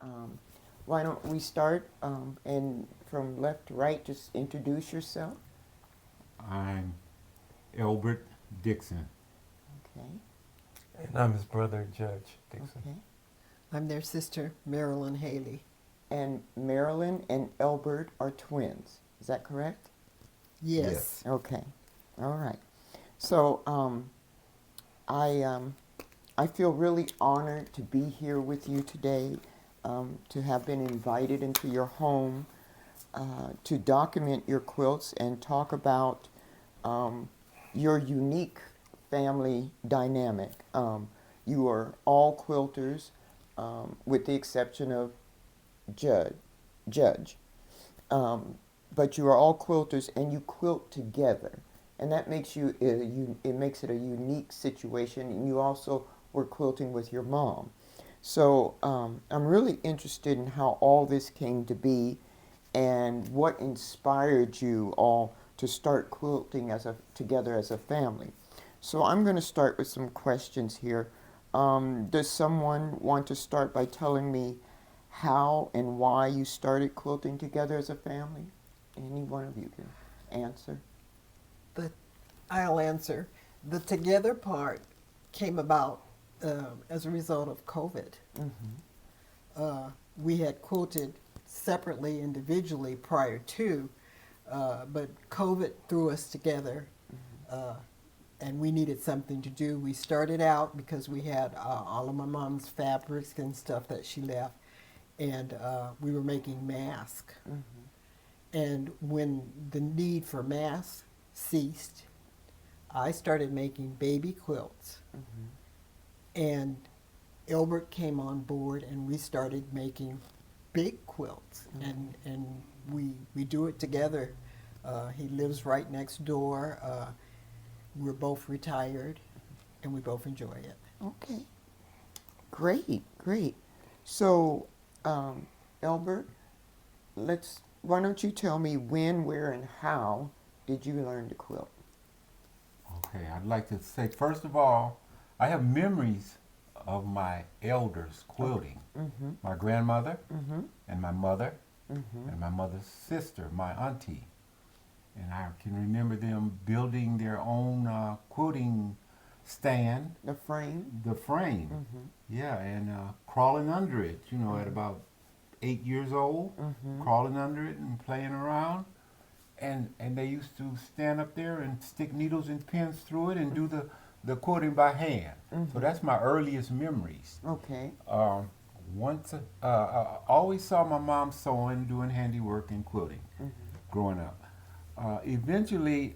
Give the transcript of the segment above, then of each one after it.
Um, why don't we start and from left to right, just introduce yourself. I'm Elbert Dixon. Okay, And I'm his brother, Judge Dixon. okay. I'm their sister, Marilyn Haley. And Marilyn and Elbert are twins. Is that correct? Yes. Okay. All right. So I feel really honored to be here with you today, to have been invited into your home, to document your quilts and talk about your unique family dynamic. You are all quilters, with the exception of Judge. But you are all quilters and you quilt together. And that makes it makes it a unique situation. And you also were quilting with your mom. So I'm really interested in how all this came to be and what inspired you all to start quilting together as a family. So I'm going to start with some questions here. Does someone want to start by telling me how and why you started quilting together as a family? Any one of you can answer. I'll answer. The together part came about as a result of COVID. We had quilted separately, individually prior to, but COVID threw us together, and we needed something to do. We started out because we had all of my mom's fabrics and stuff that she left, and we were making masks. And when the need for masks ceased, I started making baby quilts. And Elbert came on board and we started making big quilts. And we do it together. He lives right next door. We're both retired and we both enjoy it. Okay. Great, great. So, Elbert, why don't you tell me when, where, and how did you learn to quilt? Okay, I'd like to say, first of all, I have memories of my elders quilting. My grandmother and my mother and my mother's sister, my auntie. And I can remember them building their own quilting stand. The frame? The frame. Yeah, and crawling under it, at about 8 years old, crawling under it and playing around. And they used to stand up there and stick needles and pins through it and do the quilting by hand. So that's my earliest memories. Okay. I always saw my mom sewing, doing handiwork and quilting growing up. Eventually,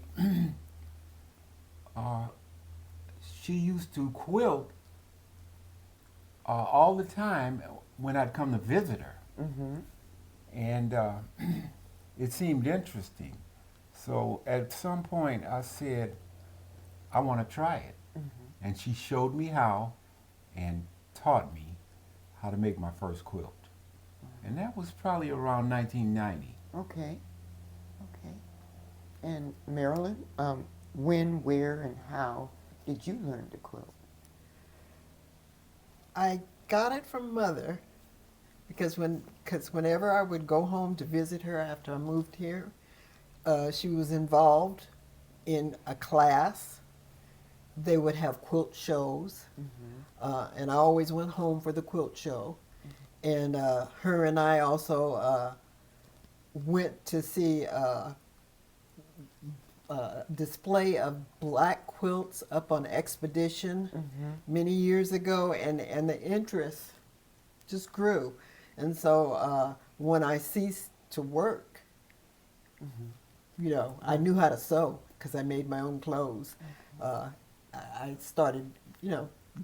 she used to quilt all the time when I'd come to visit her. And it seemed interesting. So at some point I said, I want to try it. And she showed me how and taught me how to make my first quilt. And that was probably around 1990. Okay. Okay. And Marilyn, when, where, and how did you learn to quilt? I got it from Mother because whenever I would go home to visit her after I moved here, she was involved in a class. They would have quilt shows, and I always went home for the quilt show. And her and I also went to see a display of black quilts up on Expedition many years ago, and the interest just grew. And so when I ceased to work, I knew how to sew because I made my own clothes. I started,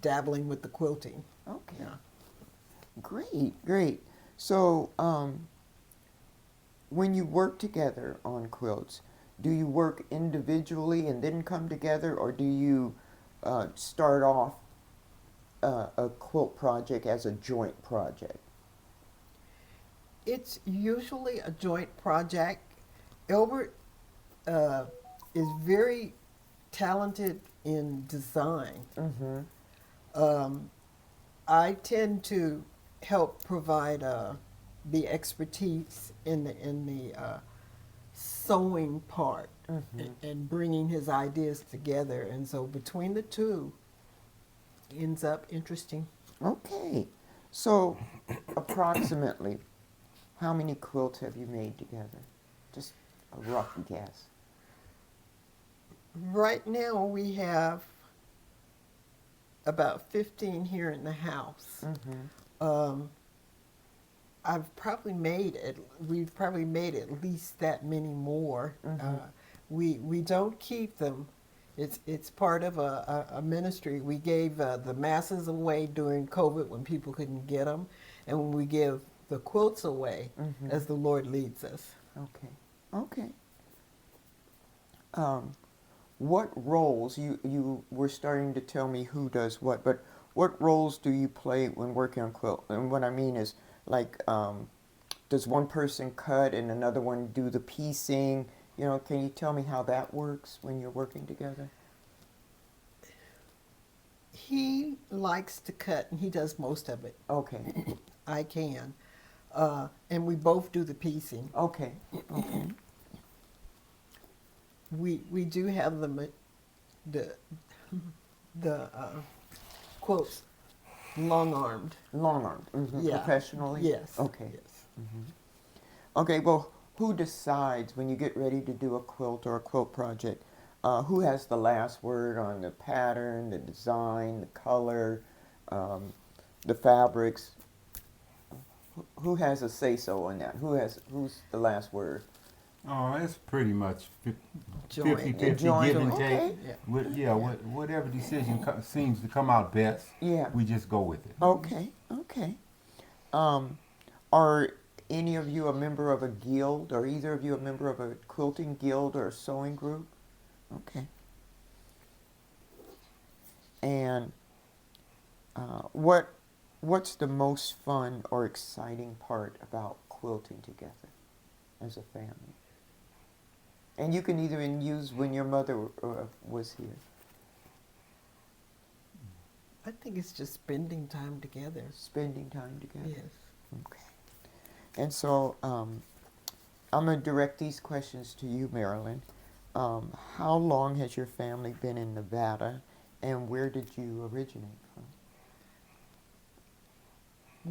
dabbling with the quilting. Okay. Yeah. Great, great. So, when you work together on quilts, do you work individually and then come together, or do you start off a quilt project as a joint project? It's usually a joint project. Elbert is very talented in design. I tend to help provide the expertise in the sewing part and bringing his ideas together. And so between the two, ends up interesting. Okay. So, approximately, how many quilts have you made together? Just a rough guess. Right now we have about 15 here in the house. We've probably made at least that many more. We don't keep them. It's part of a ministry. We gave the masses away during COVID when people couldn't get them, and when we give the quilts away as the Lord leads us. Okay. Okay. What roles, you were starting to tell me who does what, but what roles do you play when working on quilt? And what I mean is, like, does one person cut and another one do the piecing? You know, can you tell me how that works when you're working together? He likes to cut, and he does most of it. Okay. I can. And we both do the piecing. Okay. Okay. We do have the quotes long-armed. Long-armed. Yeah. Professionally? Yes. Okay. Yes. Okay, well, who decides when you get ready to do a quilt or a quilt project? Who has the last word on the pattern, the design, the color, the fabrics? Who has a say-so in that? Who's the last word? Oh, it's pretty much Joint. 50-50 Joint, give and okay. take. Whatever decision seems to come out best, Yeah. we just go with it. Okay, okay. Are any of you a member of a guild, or either of you a member of a quilting guild or a sewing group? Okay. And what's the most fun or exciting part about quilting together as a family? And you can either use when your mother was here. I think it's just spending time together. Spending time together. Yes. Okay. And so I'm going to direct these questions to you, Marilyn. How long has your family been in Nevada, and where did you originate from?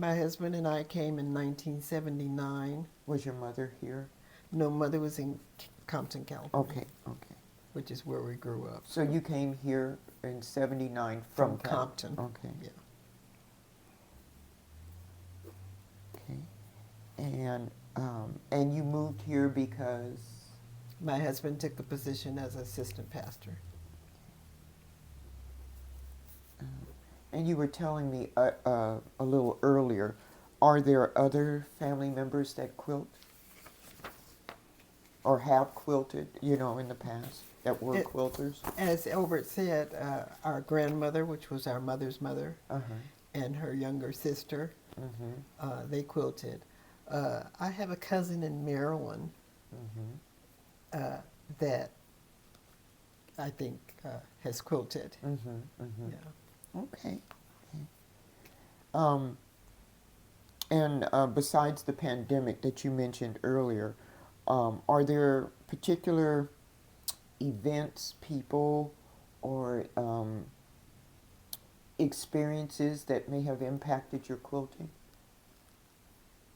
My husband and I came in 1979. Was your mother here? No, mother was in Compton, California. Okay, okay. Which is where we grew up. So you came here in 79 from Compton. Okay. Yeah. Okay. And you moved here because? My husband took the position as assistant pastor. And you were telling me a little earlier, are there other family members that quilt? Or have quilted, you know, in the past, that were quilters? As Elbert said, our grandmother, which was our mother's mother, and her younger sister, they quilted. I have a cousin in Maryland that I think has quilted. Yeah. Okay. And besides the pandemic that you mentioned earlier, are there particular events, people, or experiences that may have impacted your quilting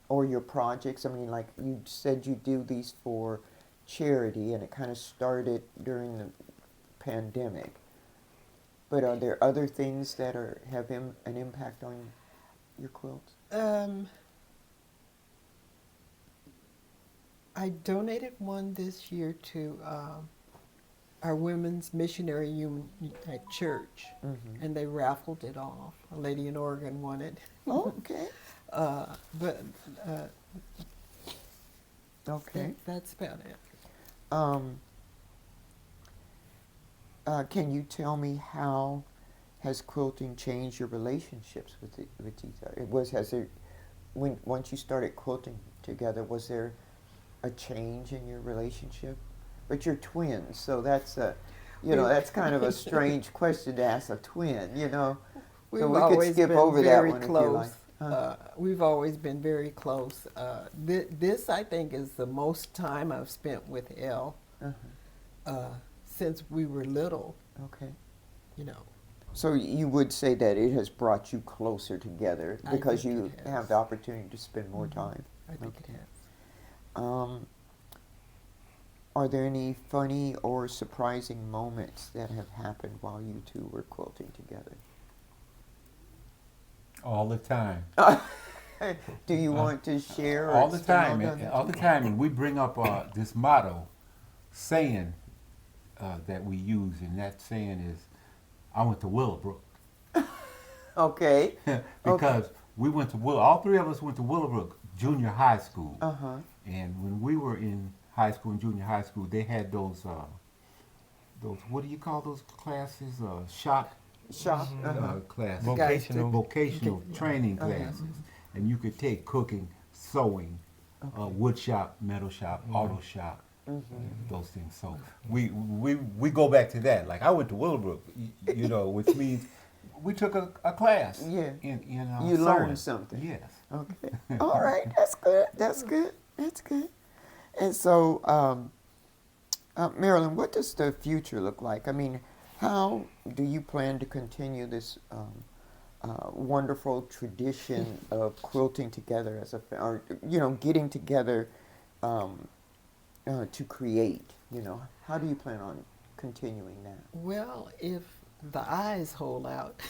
or your projects? I mean, like you said, you do these for charity, and it kind of started during the pandemic. But are there other things that have an impact on your quilts? I donated one this year to our Women's Missionary Union at church, and they raffled it off. A lady in Oregon won it. Oh, okay. Okay. That's about it. Can you tell me how has quilting changed your relationships with each other? Once you started quilting together, was there a change in your relationship? But you're twins, so that's that's kind of a strange question to ask a twin, you know. We've so we always could skip been over very that one close. if you like. We've always been very close. This, I think, is the most time I've spent with Elle since we were little. Okay. You know, So you would say that it has brought you closer together I because think you it has. have the opportunity to spend more time. I think it Okay. has. Are there any funny or surprising moments that have happened while you two were quilting together? All the time. Do you want to share? Or All the expound time. on that? All the time. And we bring up this motto, saying that we use, and that saying is, I went to Willowbrook. Okay. Because we went to all three of us went to Willowbrook Junior High School. Uh-huh. And when we were in high school and junior high school, they had those what do you call those classes? Shop Shop. classes. Vocational. Training classes. And you could take cooking, sewing, wood shop, metal shop, auto shop, those things. So we go back to that. Like I went to Willowbrook, you know, which means we took a class. Yeah. In You sewing. learned something. Yes. Okay. All right. That's good. That's good. That's good. And so, Marilyn, what does the future look like? I mean, how do you plan to continue this wonderful tradition of quilting together as a, or getting together to create? You know, how do you plan on continuing that? Well, if the eyes hold out,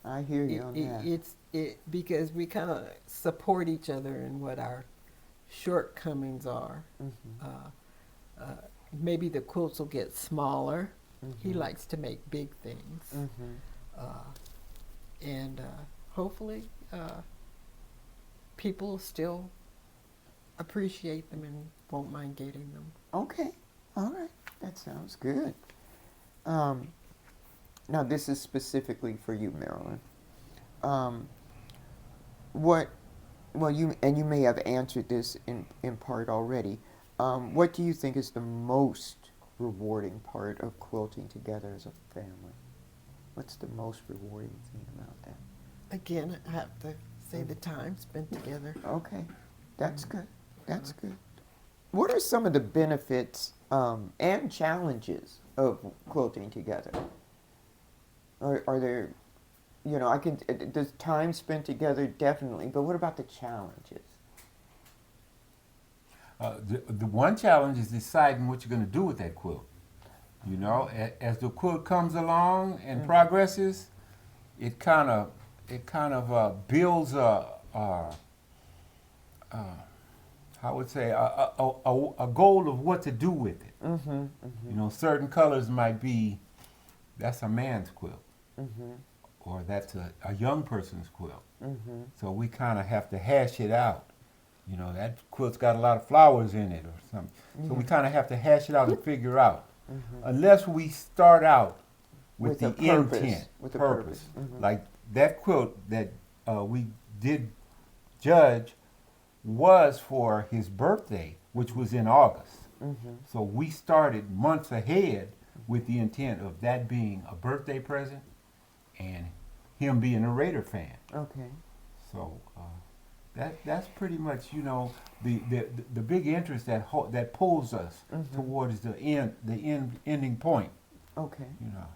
I hear you on that. it's because we kind of support each other in what our shortcomings are. Maybe the quilts will get smaller. He likes to make big things. And hopefully people still appreciate them and won't mind getting them. Okay. All right. That sounds good. Now, this is specifically for you, Marilyn. You may have answered this in part already. What do you think is the most rewarding part of quilting together as a family? What's the most rewarding thing about that? Again, I have to say the time spent together. Okay, that's good. That's good. What are some of the benefits and challenges of quilting together? Are there, the time spent together definitely, but what about the challenges? The one challenge is deciding what you're going to do with that quilt. You know, as the quilt comes along and progresses, it kind of builds I would say a goal of what to do with it. You know, certain colors might be, that's a man's quilt, or that's a young person's quilt. So we kind of have to hash it out. You know, that quilt's got a lot of flowers in it or something. So we kind of have to hash it out and figure out. Unless we start out with the intent, with a purpose. Like that quilt that we did judge was for his birthday, which was in August. So we started months ahead with the intent of that being a birthday present and him being a Raider fan. Okay. So that's pretty much, you know, the big interest that pulls us towards the ending point. Okay. You know.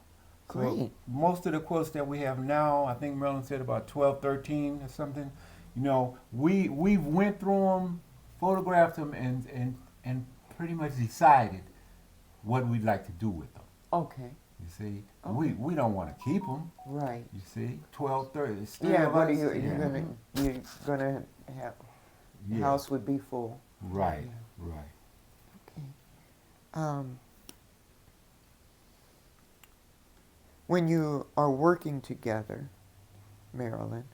Great. So most of the quilts that we have now, I think Marilyn said about 12, 13 or something. You know, we went through them, photographed them, and pretty much decided what we'd like to do with them. Okay. You see, Okay. we don't want to keep them. Right. You see, 12, 30. Yeah, what are us. you're gonna have? The Yeah. house would be full. Right, right. Okay. When you are working together, Marilyn,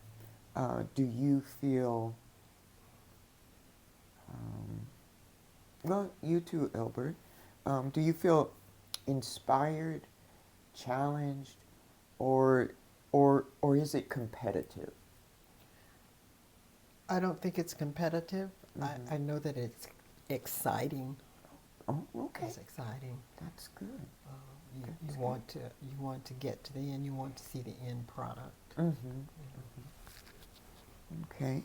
do you feel? Well, you too, Elbert. Do you feel inspired, challenged, or is it competitive? I don't think it's competitive. I know that it's exciting. Oh, okay. It's exciting. That's good. You want to get to the end. You want to see the end product. Okay.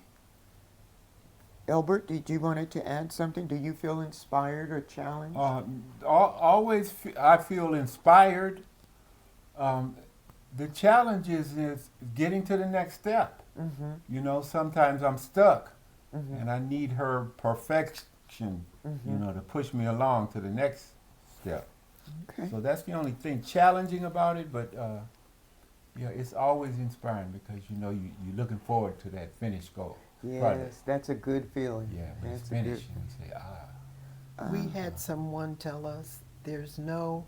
Elbert, did you wanted to add something? Do you feel inspired or challenged? Always, I feel inspired. Um, the challenge is getting to the next step. Mm-hmm. You know, sometimes I'm stuck, Mm-hmm. and I need her perfection, Mm-hmm. you know, to push me along to the next step. Okay. So that's the only thing challenging about it, but yeah, it's always inspiring because you know you're looking forward to that finished goal. Yes, Project. that's a good feeling. Yeah, when it's That's a good finished, and you say, ah. We had someone tell us there's no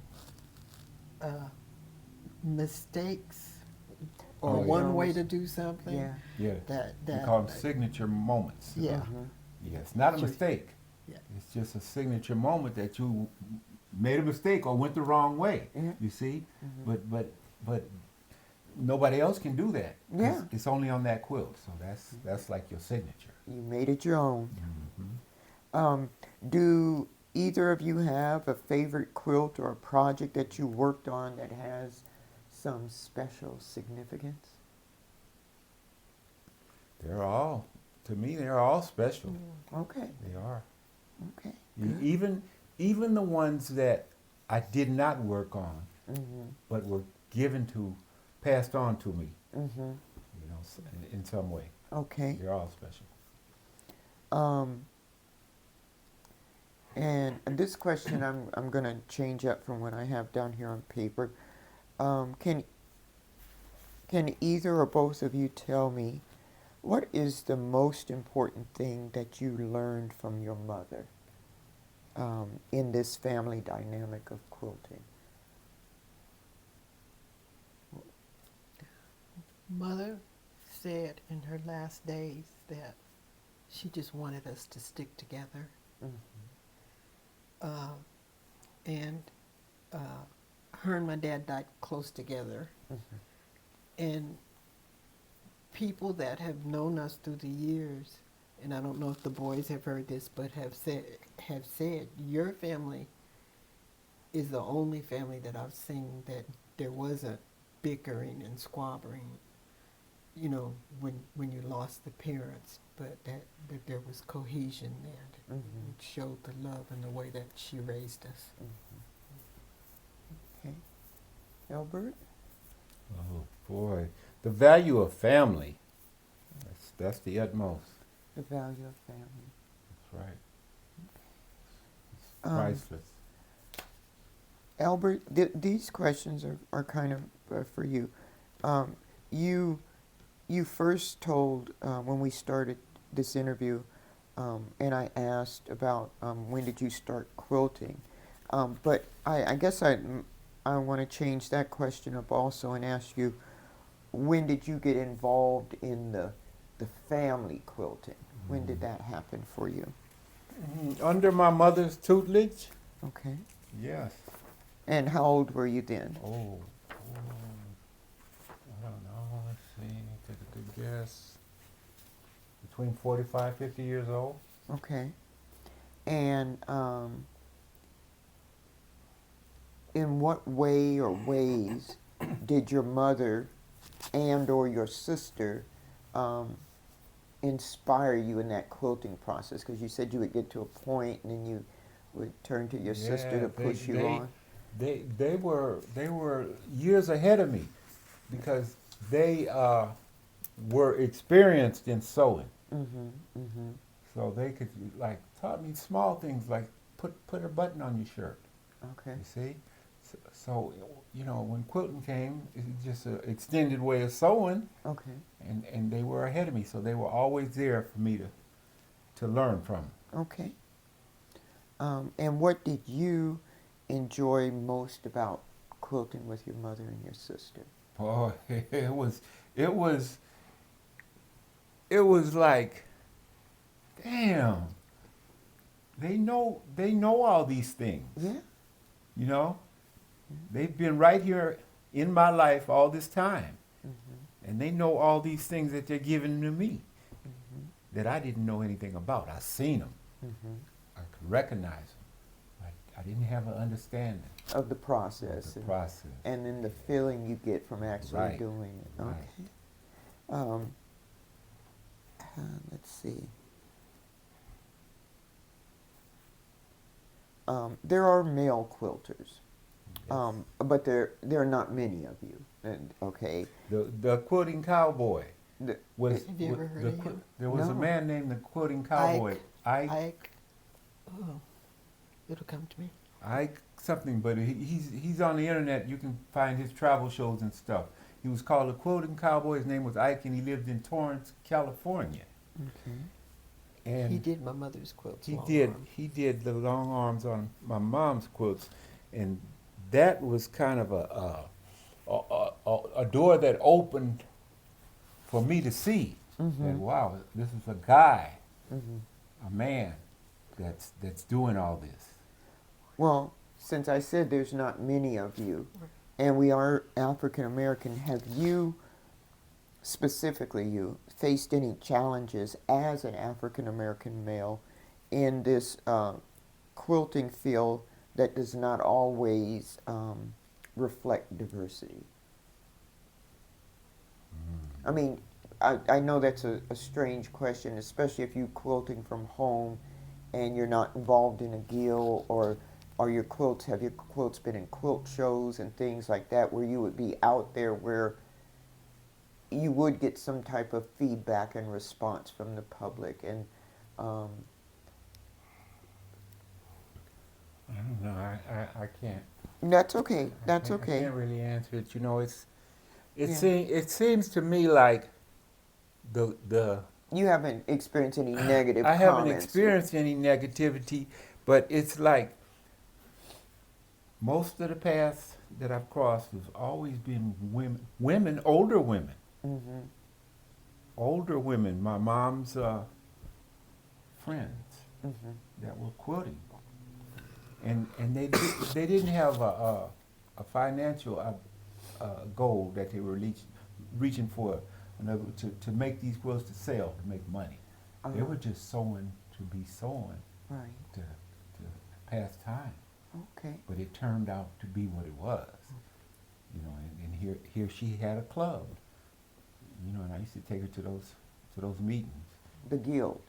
mistakes or Oh, yeah. one way to do something. Yeah. Yeah, That we that call them signature moments. yeah. Mhm. Yeah, it's not a Sure. mistake. Yeah. It's just a signature moment that you made a mistake or went the wrong way. Yeah. You see, Mhm. but nobody else can do that. 'Cause Yeah. it's only on that quilt, so that's like your signature. You made it your own. Mm-hmm. Do either of you have a favorite quilt or a project that you worked on that has some special significance? To me, they're all special. Okay. They are. Okay. Even the ones that I did not work on, Mm-hmm. but were passed on to me, Mm-hmm. you know, in some way. Okay. They're all special. And this question I'm going to change up from what I have down here on paper. Can either or both of you tell me what is the most important thing that you learned from your mother in this family dynamic of quilting? Mother said in her last days that she just wanted us to stick together. And her and my dad died close together. And people that have known us through the years, and I don't know if the boys have heard this, but have said your family is the only family that I've seen that there wasn't bickering and squabbling, you know, when you lost the parents, but that there was cohesion there. That it showed the love and the way that she raised us. Okay. Elbert? Oh boy, the value of family. That's the utmost. The value of family. That's right. It's Um, priceless. Albert, these questions are kind of for you. You first told when we started this interview, and I asked about when did you start quilting, but I guess I want to change that question up also and ask you, when did you get involved in the family quilting? When did that happen for you? Under my mother's tutelage. Okay. Yes. And how old were you then? I don't know. Let's see. Take a good guess. Between 45, 50 years old. Okay. And in what way or ways did your mother and or your sister inspire you in that quilting process? Because you said you would get to a point and then you would turn to your sister to push you on. They were years ahead of me because they were experienced in sewing. So they could taught me small things like put a button on your shirt. Okay. You see, so you know when quilting came, it's just an extended way of sewing. Okay. And they were ahead of me, so they were always there for me to learn from. Okay. And what did you enjoy most about quilting with your mother and your sister? Oh, it was like, damn, they know all these things. Yeah. You know, they've been right here in my life all this time, and they know all these things that they're giving to me that I didn't know anything about. I seen them, I could recognize them. I didn't have an understanding Of the process. of the process. And then the feeling you get from actually Right. doing it. Right. Okay. let's see. There are male quilters, but there are not many of you. And, okay. The quilting cowboy The, was. Have you ever heard of him? There was a No. man named the quilting cowboy. Ike. Oh, it'll come to me. Ike something, but he's on the internet. You can find his travel shows and stuff. He was called the quilting cowboy. His name was Ike, and he lived in Torrance, California. okay. And He did my mother's quilts. He long did. arm. He did the long arms on my mom's quilts, and that was kind of a door that opened for me to see that wow, this is a guy, a man that's doing all this. Well, since I said there's not many of you, and we are African American, have you, specifically you, faced any challenges as an African American male in this quilting field that does not always reflect diversity? I mean, I know that's a strange question, especially if you're quilting from home and you're not involved in a guild, or have your quilts been in quilt shows and things like that, where you would be out there where you would get some type of feedback and response from the public. And I don't know. I can't. that's okay. That's I okay. can't really answer it. You know, it Yeah. seems to me like the You haven't experienced any negative I comments. haven't experienced any negativity, but it's like most of the paths that I've crossed has always been older women. Mm-hmm. Older women, my mom's friends Mm-hmm. that were quilting, and they didn't have a financial goal that they were reaching for, to make these quilts to sell, to make money. They were just sewing to be sewing, Right. to pass time. Okay. But it turned out to be what it was, you know. And here she had a club, you know, and I used to take her to those meetings. The guild.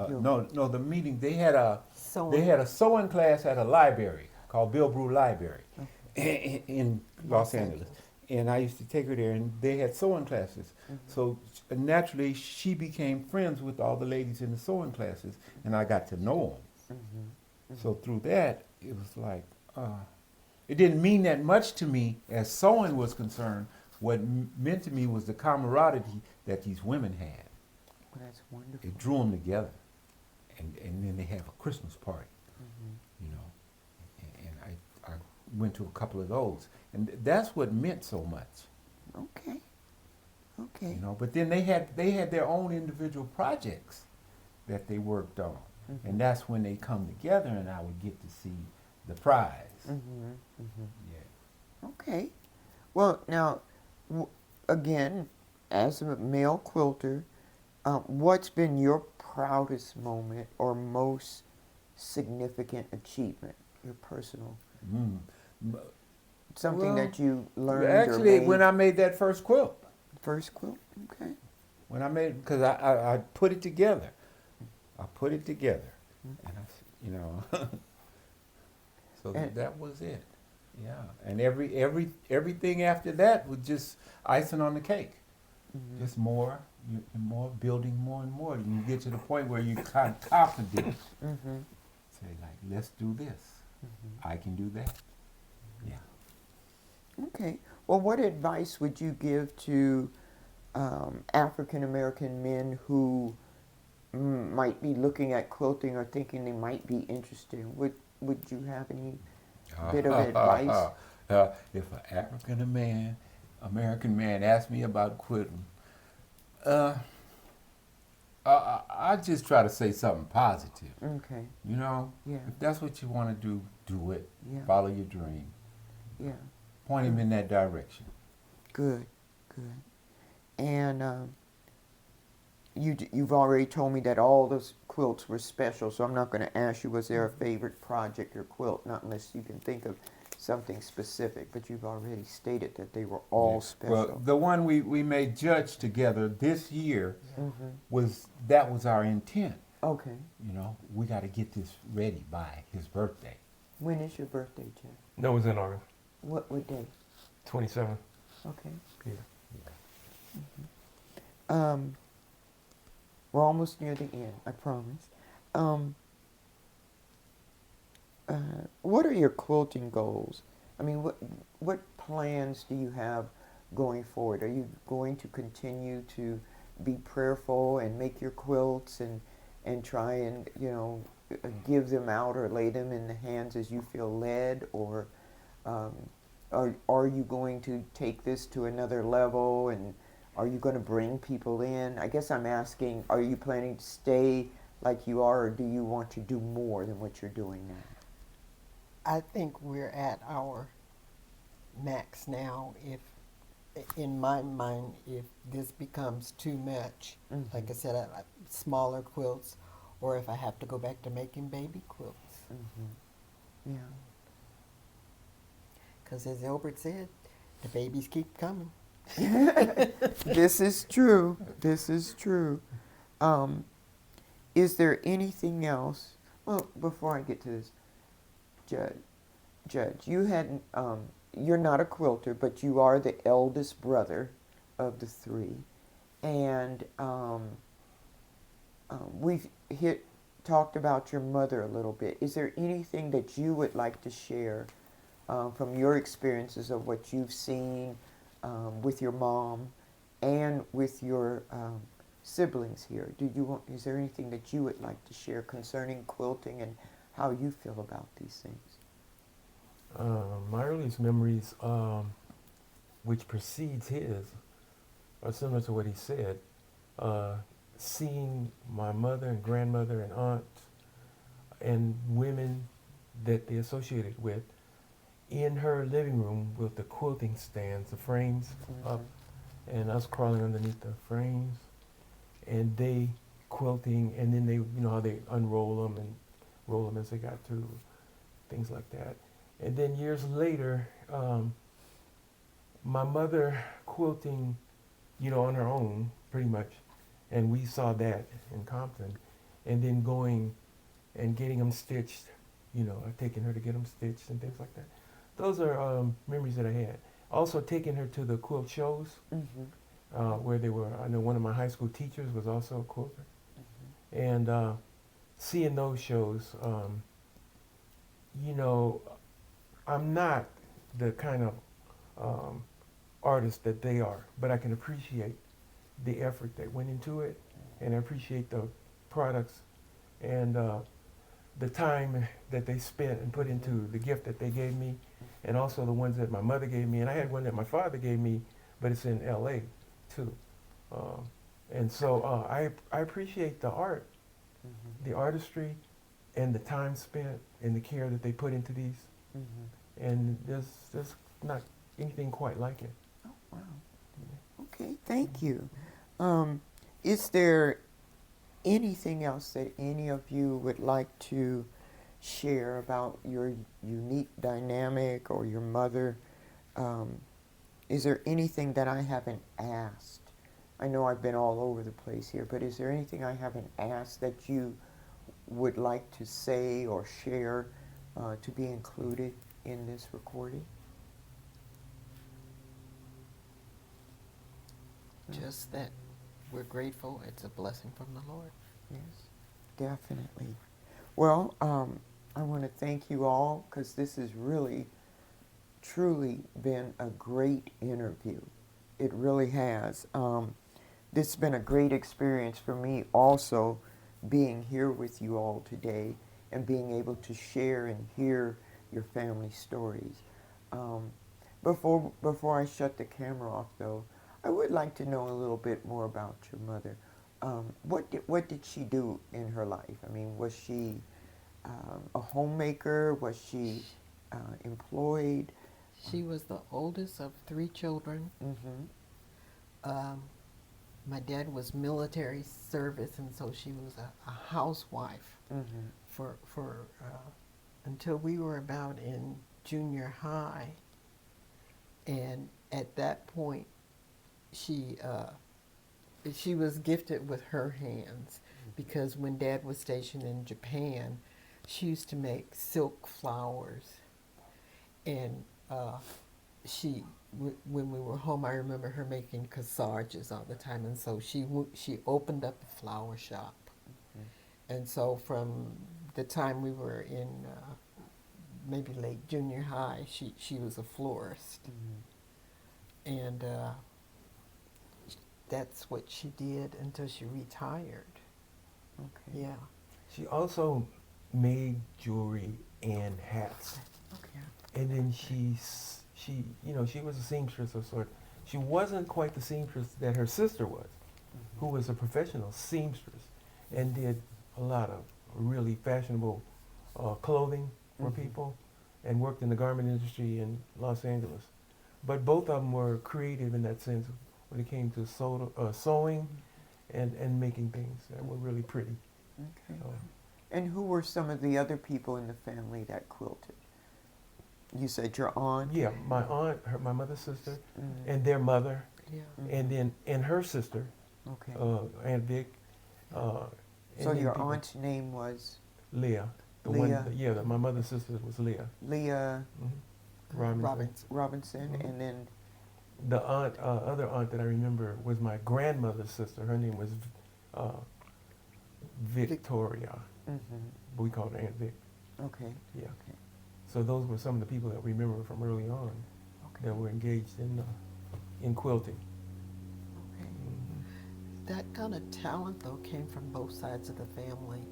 Guild. No, the meeting, they had a Sewing. sewing class at a library called Bill Brew Library in Los Angeles. And I used to take her there, and they had sewing classes. So naturally, she became friends with all the ladies in the sewing classes, and I got to know them. So through that, it was like, it didn't mean that much to me as sewing was concerned. What meant to me was the camaraderie that these women had. Well, that's wonderful. It drew them together, and then they have a Christmas party, you know, and I went to a couple of those, and that's what meant so much, Okay. Okay. you know. But then they had their own individual projects that they worked on, and that's when they come together, and I would get to see the prize. Yeah. Okay. Well, now, again, as a male quilter, what's been your proudest moment or most significant achievement, your personal, something Well, that you learned actually, or made? when I made that first quilt, First quilt? Okay. when I made, because I put it together. I put it together, and you know, so And- that was it. Yeah, and everything after that was just icing on the cake. Just more building more and more, and you get to the point where you kind of confident. Say like, let's do this. I can do that. Yeah. Okay. Well, what advice would you give to African American men who might be looking at quilting or thinking they might be interested? Would you have any bit of advice? If an African American man asked me about quilting, I just try to say something positive. Okay. You know, Yeah. if that's what you want to do, do it. Yeah. Follow your dream. Yeah. Point him in that direction. Good. Good. And you've already told me that all those quilts were special, so I'm not going to ask you, was there a favorite project or quilt? Not unless you can think of something specific, but you've already stated that they were all Yes. special. Well, the one we made Judge together this year Mm-hmm. was our intent. Okay. You know, we got to get this ready by his birthday. When is your birthday, Jeff? No, it was in August. What day? 27th. Okay. Yeah. We're almost near the end, I promise. What are your quilting goals? I mean, what plans do you have going forward? Are you going to continue to be prayerful and make your quilts and try and, give them out or lay them in the hands as you feel led? Or are you going to take this to another level, and are you going to bring people in? I guess I'm asking, are you planning to stay like you are, or do you want to do more than what you're doing now? I think we're at our max now. If, in my mind, if this becomes too much, Mm-hmm. like I said, smaller quilts, or if I have to go back to making baby quilts. Mm-hmm. Yeah. Because as Elbert said, the babies keep coming. This is true. This is true. Is there anything else? Well, before I get to this, Judge, you hadn't. You're not a quilter, but you are the eldest brother of the three, and we've talked about your mother a little bit. Is there anything that you would like to share from your experiences of what you've seen with your mom and with your siblings here? Is there anything that you would like to share concerning quilting and how you feel about these things? My earliest memories, which precedes his, are similar to what he said. Seeing my mother and grandmother and aunts and women that they associated with in her living room with the quilting stands, the frames up, and us crawling underneath the frames, and they quilting, and then they, how they unroll them and roll them as they got through, things like that. And then years later, my mother quilting, on her own, pretty much, and we saw that in Compton, and then going and getting them stitched, taking her to get them stitched and things like that. Those are memories that I had. Also taking her to the quilt shows, where they were. I know one of my high school teachers was also a quilter, and seeing those shows, I'm not the kind of artist that they are, but I can appreciate the effort that went into it, and I appreciate the products and the time that they spent and put into the gift that they gave me, and also the ones that my mother gave me. And I had one that my father gave me, but it's in L.A. too. And so I appreciate the art, the artistry, and the time spent and the care that they put into these. And there's not anything quite like it. Oh, wow. Okay, thank you. Is there anything else that any of you would like to share about your unique dynamic or your mother? Is there anything that I haven't asked? I know I've been all over the place here, but is there anything I haven't asked that you would like to say or share to be included in this recording? Just that we're grateful. It's a blessing from the Lord. Yes, definitely. Well, I want to thank you all, because this has really, truly been a great interview. It really has. This has been a great experience for me also, being here with you all today and being able to share and hear your family stories. Before I shut the camera off, though, I would like to know a little bit more about your mother. What did she do in her life? I mean, was she a homemaker? Was she employed? She was the oldest of 3 children. My dad was military service, and so she was a housewife for until we were about in junior high, and at that point, she was gifted with her hands because when Dad was stationed in Japan, she used to make silk flowers, and when we were home, I remember her making corsages all the time, and so she opened up a flower shop, and so from the time we were in maybe late junior high, she was a florist, and that's what she did until she retired. Okay. Yeah. She also made jewelry and hats. Okay. And then she was a seamstress of sort. She wasn't quite the seamstress that her sister was, who was a professional seamstress and did a lot of really fashionable clothing for people and worked in the garment industry in Los Angeles. But both of them were creative in that sense when it came to sewing and making things that were really pretty. Okay. So, And who were some of the other people in the family that quilted? You said your aunt? yeah, my aunt, my mother's sister, and their mother, Yeah. and her sister, Okay. Aunt Vic. So and your then aunt's name was Leah. Leah. My mother's sister was Leah. Leah Robinson. Robinson, and then The other aunt that I remember was my grandmother's sister. Her name was Victoria. But we called her Aunt Vic. okay. Yeah. Okay. So those were some of the people that we remember from early on Okay. that were engaged in quilting. Okay. That kind of talent, though, came from both sides of the family.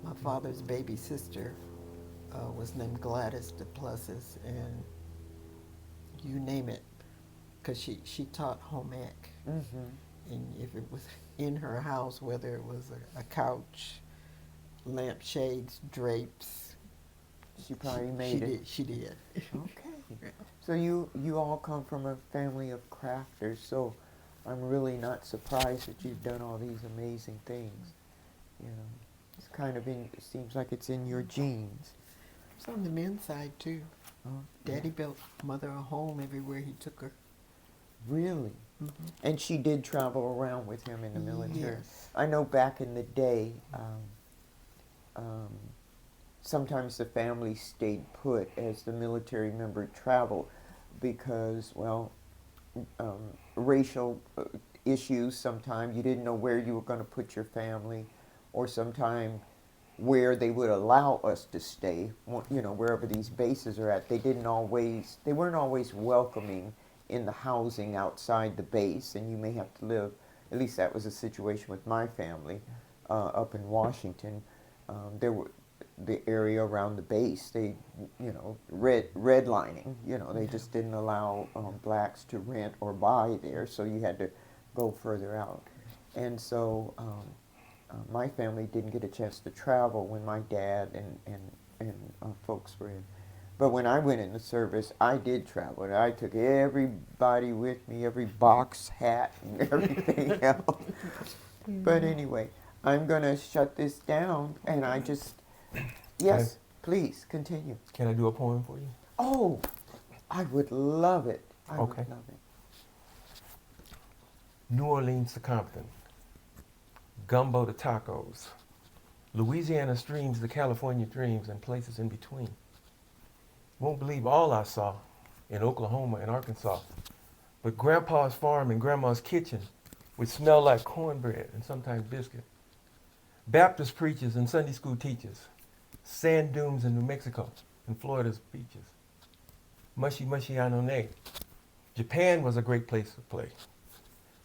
My father's baby sister was named Gladys DePlessis, and you name it, because she taught home ec. And if it was in her house, whether it was a couch, lampshades, drapes, She probably made it. She did. Okay. So you all come from a family of crafters, so I'm really not surprised that you've done all these amazing things. You know, it's kind of it seems like it's in your genes. It's on the men's side, too. Oh, Daddy built Mother a home everywhere he took her. really? And she did travel around with him in the military. Yes. I know back in the day, sometimes the family stayed put as the military member traveled because, well, racial issues sometimes. You didn't know where you were going to put your family, or sometime where they would allow us to stay, you know, wherever these bases are at. They weren't always welcoming in the housing outside the base, and you may have to live, at least that was a situation with my family up in Washington. There were the area around the base, they, you know, redlining, you know, they just didn't allow blacks to rent or buy there, so you had to go further out. And so my family didn't get a chance to travel when my dad and folks were in. But when I went in the service, I did travel. And I took everybody with me, every box, hat, and everything else. But anyway, I'm going to shut this down, and I just, yes, please, continue. Can I do a poem for you? Oh, I would love it. I Okay. would love it. New Orleans to Compton, gumbo to tacos, Louisiana streams to California dreams, and places in between. Won't believe all I saw in Oklahoma and Arkansas, but Grandpa's farm and Grandma's kitchen would smell like cornbread and sometimes biscuit. Baptist preachers and Sunday school teachers, sand dunes in New Mexico and Florida's beaches. Mushy Anone. Japan was a great place to play.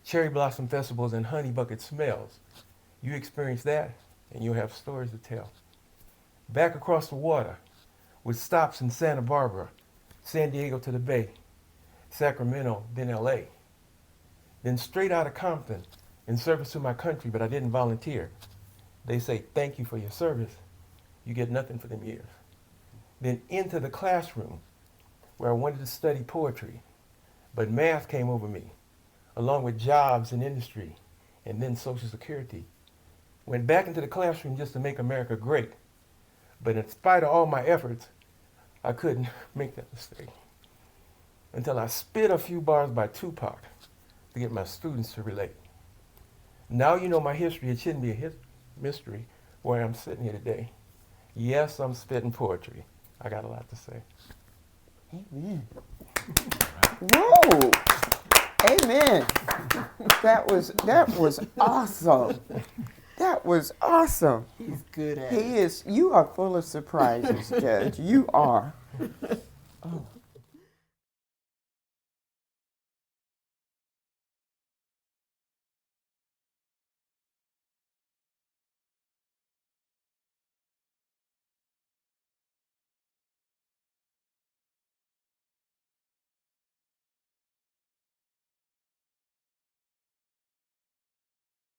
Cherry blossom festivals and honey bucket smells. You experience that and you'll have stories to tell. Back across the water with stops in Santa Barbara, San Diego to the Bay, Sacramento, then LA. Then straight out of Compton in service to my country, but I didn't volunteer. They say, thank you for your service. You get nothing for them years. Then into the classroom where I wanted to study poetry, but math came over me, along with jobs and industry, and then Social Security. Went back into the classroom just to make America great. But in spite of all my efforts, I couldn't make that mistake until I spit a few bars by Tupac to get my students to relate. Now you know my history. It shouldn't be a mystery where I'm sitting here today. Yes, I'm spitting poetry. I got a lot to say. Amen. Whoa. Amen. That was awesome. That was awesome. He's good at He it. is. You are full of surprises, Judge. You are. Oh.